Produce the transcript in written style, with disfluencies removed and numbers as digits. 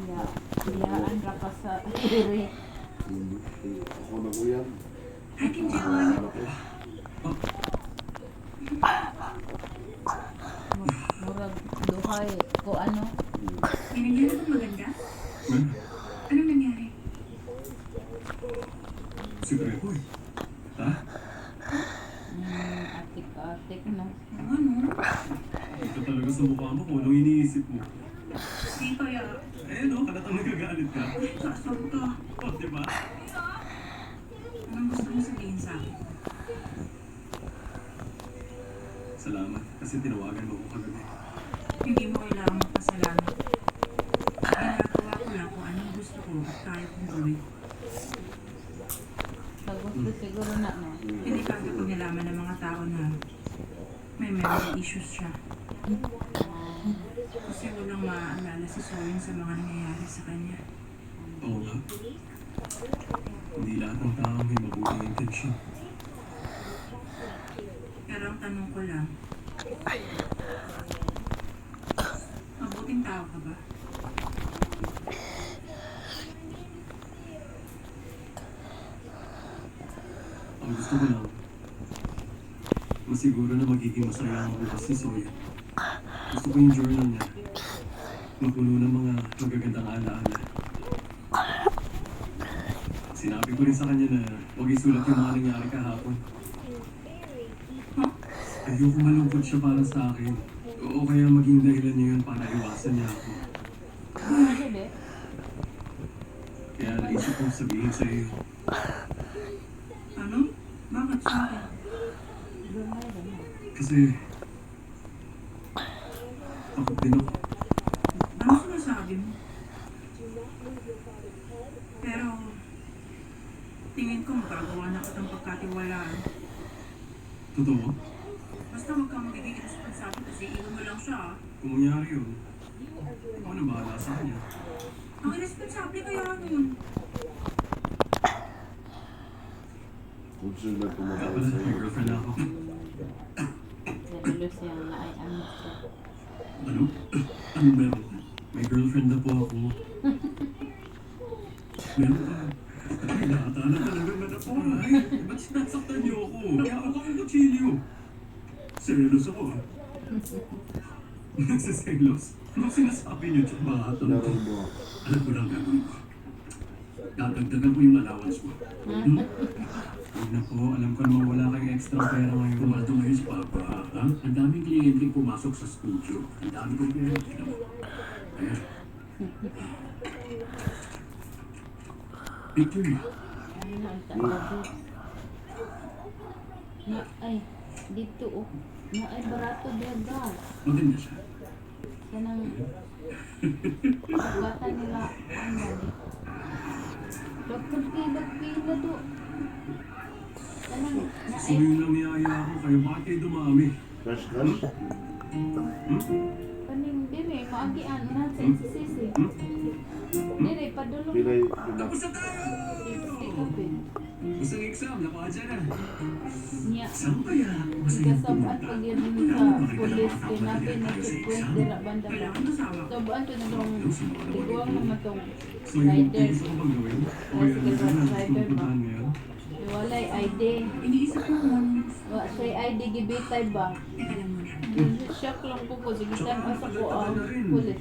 Ya, biyaan ra ka sa iri. Ako na ko yan. I can do it. Murag duhay ko ano. Binigyan ako maganda? Anong nangyari? Sikreto eh. Ha? Atik-atik no. Ano? Ito talaga sa mukha mo kung anong iniisip mo. Di kaya. Eh no, halatang nagagalit ka. Sasab ka. O, diba? Anong gusto mo sabihin sa akin? Salamat kasi tinawagan mo ko kagabi. Hindi mo kailangan magpasalamat. Ginagawa ko lang kung anong gusto ko at kaya kong gawin. Sa gusto siguro na no. Hindi pa pag nalaman ng mga tao na may memory issues siya. Kasi walang maaalala si Soren sa mga nangyayari sa kanya. Oo nga. Hindi lahat ng tao may mabuting intensyon. Pero ang tanong ko lang, mabuting tao ka ba? Ang gusto ko lang, masiguro na magiging masaya ang bukas ni Soya. Gusto ko yung journal niya. Mapuno ng mga magagandang alaala. Sinabi ko rin sa kanya na huwag isulat yung mga nangyari kahapon. Ayoko malungkot siya para sa akin. O kaya maging dahilan niya yun para iwasan niya ako. Ano be? Kaya naisip kong sabihin sa iyo. Ano? Bakit sa akin? Gamay gamay. Kasi takot din ako. Ano sinasabi mo? Pero, tingin ko magagawa na kitang pagkatiwalaan. Totoo? Basta huwag kang magiging responsable kasi iwan mo lang siya. Kung mangyari yun, ako na bahala sa kanya. Ang irresponsable kaya nun. Kung sino na Kaya tumatawag pala, sa may iyo. girlfriend na ako. Nalulos yan na ay ano siya. Ano? Ano meron? May girlfriend na po ako. Meron ka. Ay, nakatala talaga na ako. Ay, ba't sinasaktan niyo ako? Hawak akong kutsilyo. Selos ako. Nagsiselos? Anong sinasabi niyo, tsaka Laro mo. Alam ko lang gagawin ko. Dadagdagan ko yung allowance mo. Huwag na po, alam ko naman wala kayong extra pera ngayon. Pumaldo ngayon si Papa, ha? Ang daming kliyente pumasok sa studio. Ang dami kong pera. Tignan mo. Ayan. Picture niya. Ano na ang talaga. Na ay dito oh. Na ay barato diagal. Maganda siya. Kanang pagkatan nila ang gani. Doktor pila do. Kanang na So ay yun lang niyaya ako kayo. Bakit kayo dumami? Crush, crush. kaning dire maagi ano na sa sisi. Dire padulong. Pilay, Tapos na tayo! Gusto ng exam, nakuha dyan na. Niya. Saan kaya? Masaya Kasabaan pag yun sa pulis kinapin na checkpoint dira banda ba. Kailangan masawa ko. Sabaan to nung tiguang naman tong So yung rider. gusto ko bang gawin? O yan, Tricycle ano na, rider ba? pupuntahan ngayon? Walay ID. Iniisip ko kung Wa say ID gibitay ba? teka lang muna. Shock lang po ko. Sige, tan asa ko ang pulis.